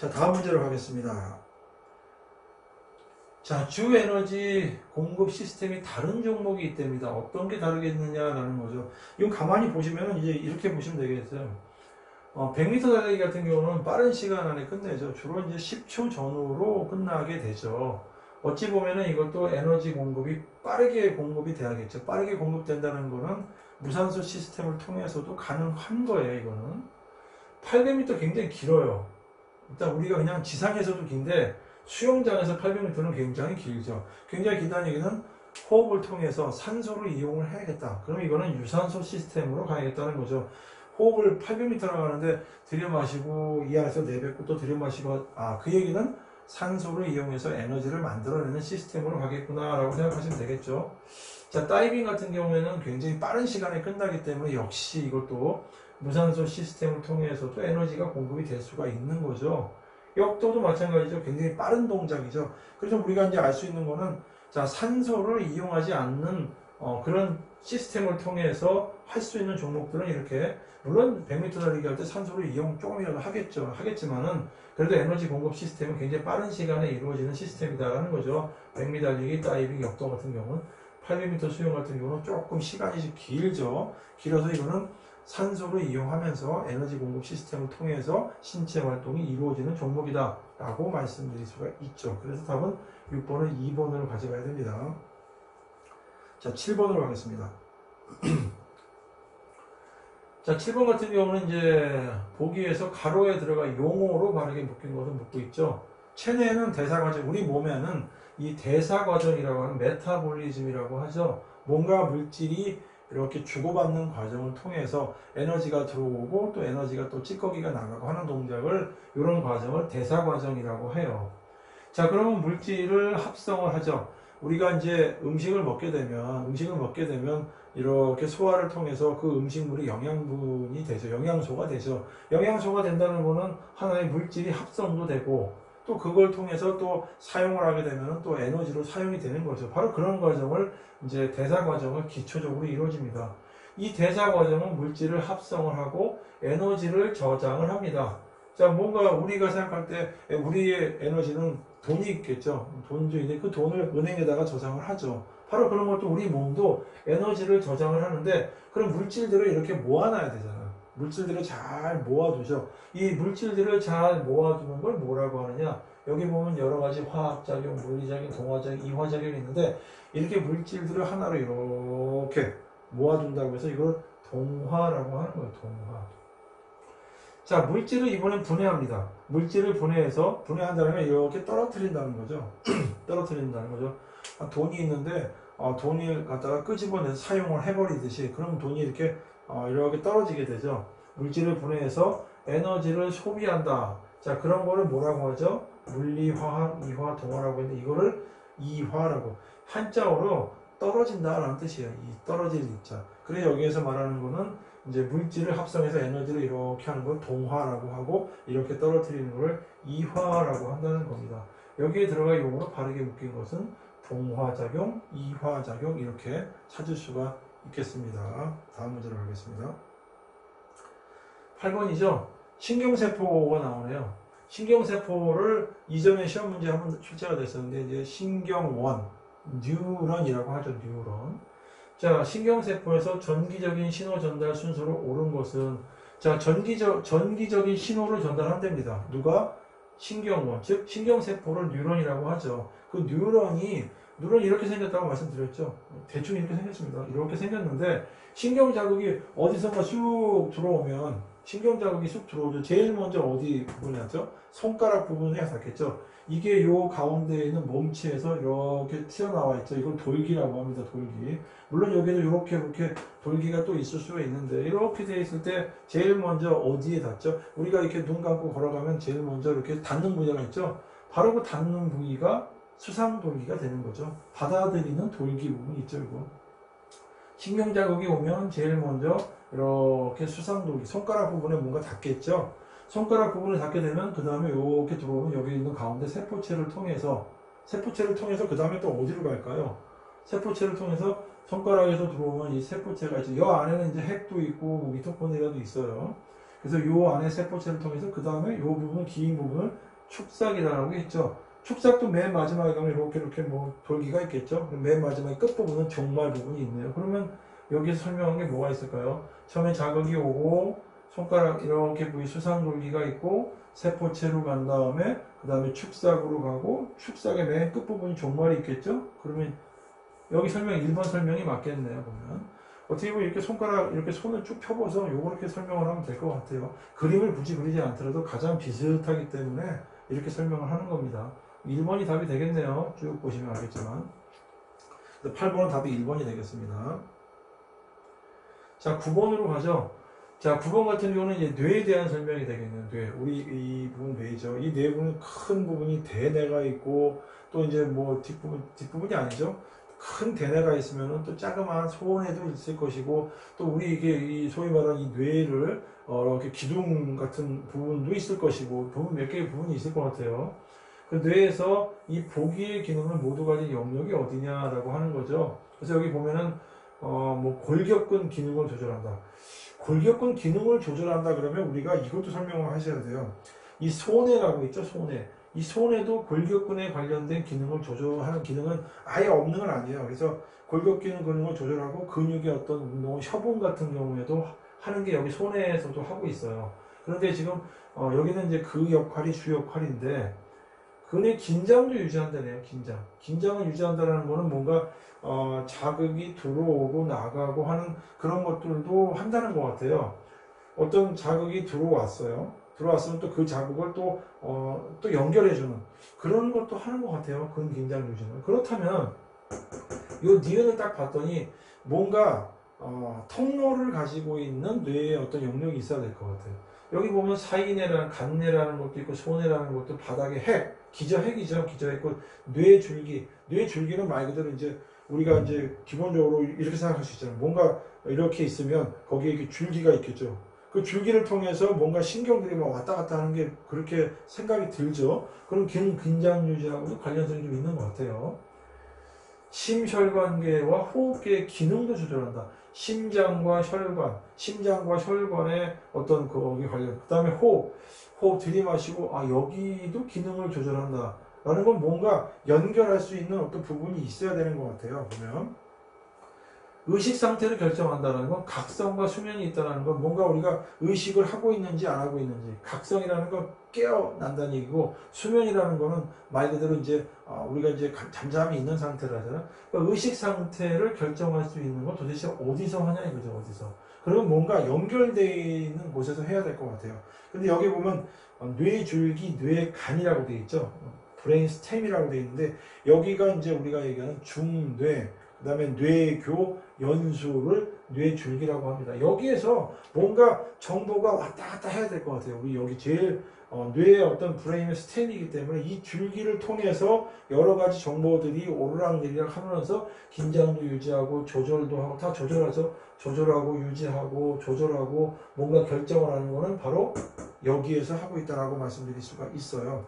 자, 다음 문제로 가겠습니다. 자, 주 에너지 공급 시스템이 다른 종목이 있답니다. 어떤 게 다르겠느냐라는 거죠. 이건 가만히 보시면 이제 이렇게 보시면 되겠어요. 100m 달리기 같은 경우는 빠른 시간 안에 끝내죠. 주로 이제 10초 전후로 끝나게 되죠. 어찌 보면은 이것도 에너지 공급이 빠르게 공급이 돼야겠죠. 빠르게 공급된다는 거는 무산소 시스템을 통해서도 가능한 거예요, 이거는. 800m 굉장히 길어요. 일단 우리가 그냥 지상에서도 긴데 수영장에서 800m는 굉장히 길죠. 굉장히 길다는 얘기는 호흡을 통해서 산소를 이용을 해야겠다. 그럼 이거는 유산소 시스템으로 가야겠다는 거죠. 호흡을 800m나 가는데 들여마시고 이 안에서 내뱉고 또 들여마시고, 그 얘기는 산소를 이용해서 에너지를 만들어내는 시스템으로 가겠구나 라고 생각하시면 되겠죠. 자, 다이빙 같은 경우에는 굉장히 빠른 시간에 끝나기 때문에 역시 이것도 무산소 시스템을 통해서도 에너지가 공급이 될 수가 있는 거죠. 역도도 마찬가지죠. 굉장히 빠른 동작이죠. 그래서 우리가 이제 알 수 있는 거는, 자, 산소를 이용하지 않는 그런 시스템을 통해서 할 수 있는 종목들은 이렇게, 물론 100m 달리기 할 때 산소를 이용 조금이라도 하겠지만은 그래도 에너지 공급 시스템은 굉장히 빠른 시간에 이루어지는 시스템이다라는 거죠. 100m 달리기, 다이빙, 역도 같은 경우는 800m 수영 같은 경우는 조금 시간이 길죠. 길어서 이거는 산소를 이용하면서 에너지 공급 시스템을 통해서 신체 활동이 이루어지는 종목이다 라고 말씀드릴 수가 있죠. 그래서 답은 6번을 2번으로 가져가야 됩니다. 자, 7번으로 가겠습니다. 자, 7번 같은 경우는 이제 보기에서 가로에 들어가 용어로 바르게 묶인 것을 묻고 있죠. 체내에는 대사과정, 우리 몸에는 이 대사과정이라고 하는 메타볼리즘이라고 하죠. 뭔가 물질이 이렇게 주고받는 과정을 통해서 에너지가 들어오고 또 에너지가 또 찌꺼기가 나가고 하는 동작을, 이런 과정을 대사과정이라고 해요. 자, 그러면 물질을 합성을 하죠. 우리가 이제 음식을 먹게 되면 이렇게 소화를 통해서 그 음식물이 영양분이 되죠. 영양소가 되죠. 영양소가 된다는 거는 하나의 물질이 합성도 되고 또 그걸 통해서 또 사용을 하게 되면 또 에너지로 사용이 되는 거죠. 바로 그런 과정을 이제 대사 과정을 기초적으로 이루어집니다. 이 대사 과정은 물질을 합성을 하고 에너지를 저장을 합니다. 자, 뭔가 우리가 생각할 때 우리의 에너지는 돈이 있겠죠. 돈주인데 그 돈을 은행에다가 저장을 하죠. 바로 그런 것도 우리 몸도 에너지를 저장을 하는데, 그런 물질들을 이렇게 모아놔야 되잖아요. 물질들을 잘 모아두죠. 이 물질들을 잘 모아두는 걸 뭐라고 하느냐? 여기 보면 여러 가지 화학작용, 물리작용, 동화작용, 이화작용이 있는데, 이렇게 물질들을 하나로 이렇게 모아둔다고 해서 이걸 동화라고 하는 거예요. 동화. 자, 물질을 이번엔 분해합니다. 물질을 분해한다는 건 이렇게 떨어뜨린다는 거죠. 떨어뜨린다는 거죠. 돈이 있는데 돈을 갖다가 끄집어내서 사용을 해버리듯이, 그럼 돈이 이렇게 떨어지게 되죠. 물질을 분해해서 에너지를 소비한다. 자, 그런 거를 뭐라고 하죠? 물리, 화학, 이화, 동화라고 했는데 이거를 이화라고, 한자어로 떨어진다라는 뜻이에요. 이 떨어질 이자. 그래서 여기에서 말하는 거는 이제 물질을 합성해서 에너지를 이렇게 하는 걸 동화라고 하고, 이렇게 떨어뜨리는 걸 이화라고 한다는 겁니다. 여기에 들어가 용어로 바르게 묶인 것은 동화작용, 이화작용, 이렇게 찾을 수가 있겠습니다. 다음 문제로 가겠습니다. 8번이죠. 신경세포가 나오네요. 신경세포를 이전에 시험 문제 한번 출제가 됐었는데, 이제 신경원, 뉴런이라고 하죠. 뉴런. 자, 신경세포에서 전기적인 신호 전달 순서로 옳은 것은, 자, 전기적인 신호를 전달한답니다. 누가? 신경원, 즉 신경세포를 뉴런이라고 하죠. 그 뉴런이 이렇게 생겼다고 말씀드렸죠. 대충 이렇게 생겼습니다. 이렇게 생겼는데, 신경자극이 어디선가 쑥 들어오면, 신경자극이 쑥 들어오죠. 제일 먼저 어디 부분에 닿죠? 손가락 부분에 닿겠죠. 이게 요 가운데에 있는 몸체에서 이렇게 튀어나와 있죠. 이걸 돌기라고 합니다. 돌기. 물론 여기도 이렇게 돌기가 또 있을 수가 있는데, 이렇게 돼 있을 때 제일 먼저 어디에 닿죠? 우리가 이렇게 눈 감고 걸어가면 제일 먼저 이렇게 닿는 부위가 있죠. 바로 그 닿는 부위가 수상돌기가 되는 거죠. 받아들이는 돌기 부분이 있죠. 이거. 신경자극이 오면 제일 먼저 이렇게 수상돌기, 손가락 부분에 뭔가 닿겠죠. 손가락 부분을 닿게 되면 그 다음에 이렇게 들어오면 여기 있는 가운데 세포체를 통해서 그 다음에 또 어디로 갈까요? 세포체를 통해서 손가락에서 들어오면 이 세포체가 있죠. 이 안에는 이제 핵도 있고 미토콘드리아도 있어요. 그래서 이 안에 세포체를 통해서 그 다음에 이 부분, 긴 부분을 축삭이라고 게 있죠. 축삭도 맨 마지막에 가면 이렇게 뭐 돌기가 있겠죠. 맨 마지막에 끝부분은 종말 부분이 있네요. 그러면 여기서 설명한 게 뭐가 있을까요? 처음에 자극이 오고 손가락 이렇게 부위 수상 돌기가 있고 세포체로 간 다음에 그 다음에 축삭으로 가고 축삭의 맨 끝부분이 종말이 있겠죠. 그러면 여기 설명 1번 설명이 맞겠네요. 보면 어떻게 보면 이렇게 손가락 이렇게 손을 쭉 펴봐서 요렇게 설명을 하면 될 것 같아요. 그림을 굳이 그리지 않더라도 가장 비슷하기 때문에 이렇게 설명을 하는 겁니다. 1번이 답이 되겠네요. 쭉 보시면 알겠지만 8번은 답이 1번이 되겠습니다. 자, 9번으로 가죠. 자, 9번 같은 경우는 이제 뇌에 대한 설명이 되겠네요. 뇌. 우리 이 부분 뇌죠. 이 뇌부는 큰 부분이 대뇌가 있고 또 이제 뭐 뒷부분이 아니죠. 큰 대뇌가 있으면은 또 자그마한 소뇌도 있을 것이고 또 우리 이게 이 소위 말하는 이 뇌를 이렇게 기둥 같은 부분도 있을 것이고 부분 몇 개의 부분이 있을 것 같아요. 그 뇌에서 이 보기의 기능을 모두 가진 영역이 어디냐라고 하는 거죠. 그래서 여기 보면은 뭐 골격근 기능을 조절한다. 골격근 기능을 조절한다 그러면 우리가 이것도 설명을 하셔야 돼요. 이 소뇌라고 있죠, 소뇌. 이 소뇌도 골격근에 관련된 기능을 조절하는 기능은 아예 없는 건 아니에요. 그래서 골격근 기능을 조절하고 근육의 어떤 운동을 협응 같은 경우에도 하는 게 여기 소뇌에서도 하고 있어요. 그런데 지금 여기는 이제 그 역할이 주 역할인데 근의 긴장도 유지한다네요. 긴장을 유지한다는 거는 뭔가 자극이 들어오고 나가고 하는 그런 것들도 한다는 것 같아요. 어떤 자극이 들어왔으면 또 그 자극을 또 연결해주는 그런 것도 하는 것 같아요. 근 긴장 유지는. 그렇다면 요 니은을 딱 봤더니 뭔가 통로를 가지고 있는 뇌의 어떤 영역이 있어야 될 것 같아요. 여기 보면 사이뇌라는 간뇌라는 것도 있고 소뇌라는 것도 바닥에 기저핵이죠. 기저핵. 뇌줄기는 말 그대로 이제 우리가 이제 기본적으로 이렇게 생각할 수 있잖아요. 뭔가 이렇게 있으면 거기에 이렇게 줄기가 있겠죠. 그 줄기를 통해서 뭔가 신경들이 막 왔다 갔다 하는 게 그렇게 생각이 들죠. 그럼 긴장 유지하고도 관련성이 좀 있는 것 같아요. 심혈관계와 호흡계의 기능도 조절한다. 심장과 혈관의 어떤 거기 관련. 그 다음에 호흡 들이마시고 여기도 기능을 조절한다. 라는 건 뭔가 연결할 수 있는 어떤 부분이 있어야 되는 것 같아요. 보면 의식 상태를 결정한다는 건 각성과 수면이 있다는 건 뭔가 우리가 의식을 하고 있는지 안 하고 있는지 각성이라는 건 깨어난다는 얘기고 수면이라는 거는 말 그대로 이제 우리가 이제 잠잠히 있는 상태라잖아요. 그러니까 의식 상태를 결정할 수 있는 건 도대체 어디서 하냐 이거죠. 어디서. 그러면 뭔가 연결되어 있는 곳에서 해야 될 것 같아요. 근데 여기 보면 뇌줄기, 뇌간이라고 되어 있죠. 브레인스템이라고 되어 있는데 여기가 이제 우리가 얘기하는 중뇌 그 다음에 뇌교, 연수를 뇌줄기라고 합니다. 여기에서 뭔가 정보가 왔다 갔다 해야 될 것 같아요. 우리 여기 제일 뇌의 어떤 브레인의 스템이기 때문에 이 줄기를 통해서 여러 가지 정보들이 오르락내리락 하면서 긴장도 유지하고 조절도 하고 다 조절하고 유지하고 조절하고 뭔가 결정을 하는 거는 바로 여기에서 하고 있다라고 말씀드릴 수가 있어요.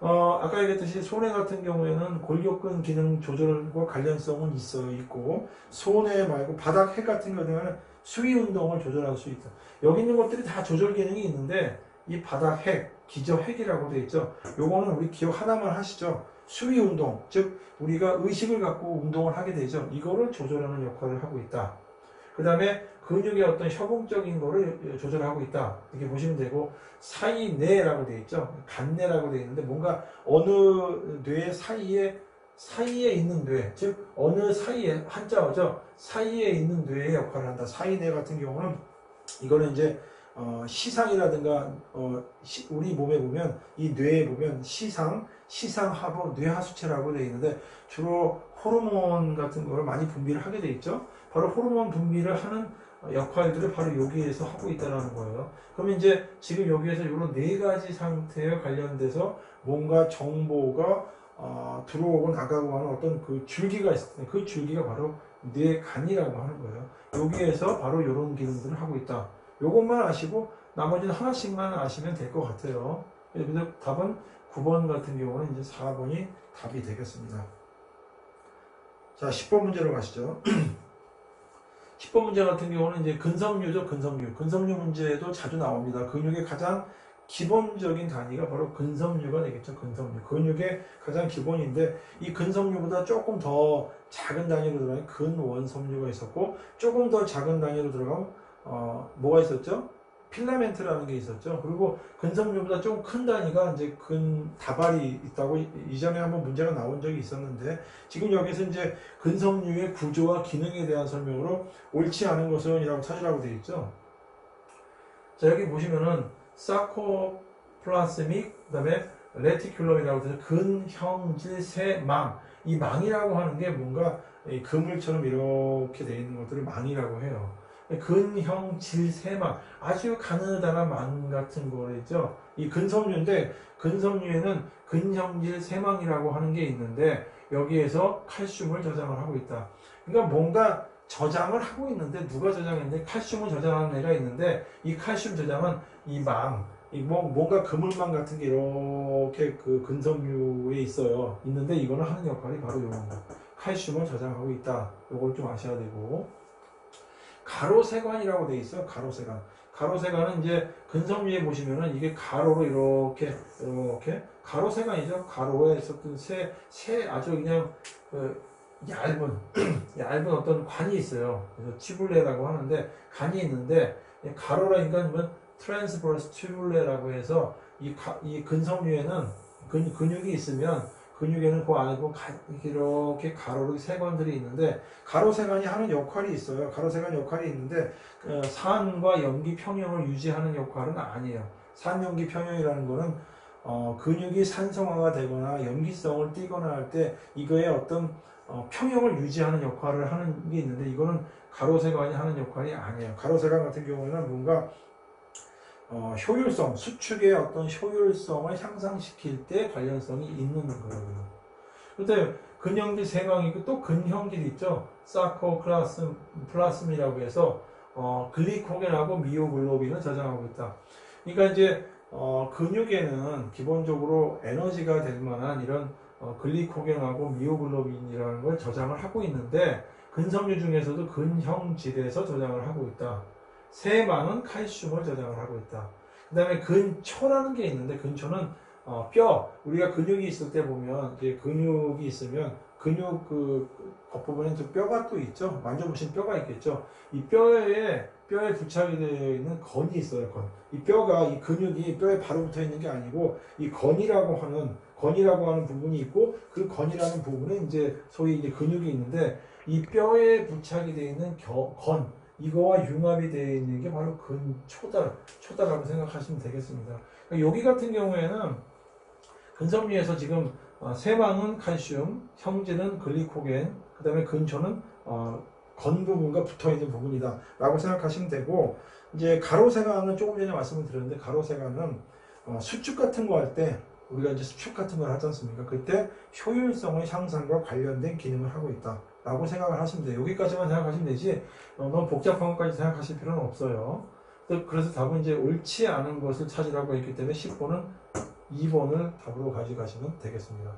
아까 얘기했듯이 소뇌 같은 경우에는 골격근 기능 조절과 관련성은 있고 소뇌 말고 바닥핵 같은 경우에는 수위 운동을 조절할 수 있다. 여기 있는 것들이 다 조절 기능이 있는데 이 바닥핵, 기저핵이라고 되어 있죠. 요거는 우리 기억 하나만 하시죠. 수위 운동, 즉 우리가 의식을 갖고 운동을 하게 되죠. 이거를 조절하는 역할을 하고 있다. 그 다음에 근육의 어떤 협응적인 거를 조절하고 있다. 이렇게 보시면 되고 사이뇌라고 되어 있죠. 간뇌라고 되어 있는데 뭔가 어느 뇌 사이에 있는 뇌, 즉 어느 사이에 한자어죠. 사이에 있는 뇌의 역할을 한다. 사이뇌 같은 경우는 이거는 이제 시상이라든가 우리 몸에 보면 이 뇌에 보면 시상하부 뇌하수체라고 되어 있는데 주로 호르몬 같은 걸 많이 분비를 하게 되어 있죠. 바로 호르몬 분비를 하는 역할들을 바로 여기에서 하고 있다는 거예요. 그러면 이제 지금 여기에서 이런 네 가지 상태에 관련돼서 뭔가 정보가 들어오고 나가고 하는 어떤 그 줄기가 있을 텐데 그 줄기가 바로 뇌간이라고 하는 거예요. 여기에서 바로 이런 기능들을 하고 있다. 요것만 아시고 나머지는 하나씩만 아시면 될 것 같아요. 그래서 답은 9번 같은 경우는 이제 4번이 답이 되겠습니다. 자, 10번 문제로 가시죠. 10번 문제 같은 경우는 이제 근섬유죠, 근섬유 문제도 자주 나옵니다. 근육의 가장 기본적인 단위가 바로 근섬유가 되겠죠. 근섬유. 근육의 가장 기본인데 이 근섬유보다 조금 더 작은 단위로 들어가는 근원섬유가 있었고 조금 더 작은 단위로 들어가면 뭐가 있었죠? 필라멘트라는 게 있었죠. 그리고 근섬유보다 좀 큰 단위가 이제 근다발이 있다고 이전에 한번 문제가 나온 적이 있었는데 지금 여기서 이제 근섬유의 구조와 기능에 대한 설명으로 옳지 않은 것은 이라고 찾으라고 되어 있죠. 자, 여기 보시면은 사코플라스믹 그다음에 레티큘럼이라고 해서 근형질 세망. 이 망이라고 하는 게 뭔가 그물처럼 이렇게 되어 있는 것들을 망이라고 해요. 근형질세망, 아주 가느다란 망 같은 거죠. 이 근섬유인데 근섬유에는 근형질세망이라고 하는 게 있는데 여기에서 칼슘을 저장을 하고 있다. 그러니까 뭔가 저장을 하고 있는데 누가 저장했는데 칼슘을 저장하는 애가 있는데 이 칼슘 저장은 이 망, 뭔가 그물망 같은 게 이렇게 그 근섬유에 있는데 이거는 하는 역할이 바로 이런 거. 칼슘을 저장하고 있다. 이걸 좀 아셔야 되고. 가로세관이라고 돼 있어요. 가로세관. 가로세관은 이제 근섬유에 보시면은 이게 가로로 이렇게 가로세관이죠. 가로에 있었던 새 아주 그냥 얇은 어떤 관이 있어요. 그래서 튜블레라고 하는데 관이 있는데 가로라니까 뭐 트랜스버스 튜블레라고 해서 이 근섬유에는 근육이 있으면 근육에는 그 안에 이렇게 가로로 세관들이 있는데 가로세관이 하는 역할이 있어요. 가로세관 역할이 있는데 산과 염기 평형을 유지하는 역할은 아니에요. 산염기 평형이라는 거는 근육이 산성화가 되거나 염기성을 띠거나 할 때 이거의 어떤 평형을 유지하는 역할을 하는 게 있는데 이거는 가로세관이 하는 역할이 아니에요. 가로세관 같은 경우에는 뭔가 효율성, 수축의 어떤 효율성을 향상시킬 때 관련성이 있는 거예요. 그런데 근형질 세광이 있고 또 근형질이 있죠. 사코플라스미라고 해서 글리코겐하고 미오글로빈을 저장하고 있다. 그러니까 이제 근육에는 기본적으로 에너지가 될 만한 이런 글리코겐하고 미오글로빈이라는 걸 저장을 하고 있는데 근섬유 중에서도 근형질에서 저장을 하고 있다. 세망은 칼슘을 저장을 하고 있다. 그 다음에 근초라는 게 있는데 근초는 우리가 근육이 있을 때 보면 이제 근육이 있으면 근육 겉부분에 좀 뼈가 또 있죠. 만져보시면 뼈가 있겠죠. 이 뼈에 부착이 되어 있는 건이 있어요. 이 뼈가 이 근육이 뼈에 바로 붙어 있는 게 아니고 이 건이라고 하는 부분이 있고 그 건이라는 부분에 이제 소위 이제 근육이 있는데 이 뼈에 부착이 되어 있는 건 이거와 융합이 되어 있는 게 바로 초다라고 생각하시면 되겠습니다. 그러니까 여기 같은 경우에는 근섬유에서 지금 세망은 칼슘, 형질은 글리코겐, 그 다음에 근초는 건 부분과 붙어 있는 부분이다 라고 생각하시면 되고, 이제 가로세관은 조금 전에 말씀을 드렸는데 가로세관은 수축 같은 거 할 때 우리가 이제 수축 같은 걸 하지 않습니까? 그때 효율성의 향상과 관련된 기능을 하고 있다 라고 생각을 하시면 돼요. 여기까지만 생각하시면 되지 너무 복잡한 것까지 생각하실 필요는 없어요. 그래서 답은 이제 옳지 않은 것을 찾으라고 했기 때문에 10번은 2번을 답으로 가져가시면 되겠습니다.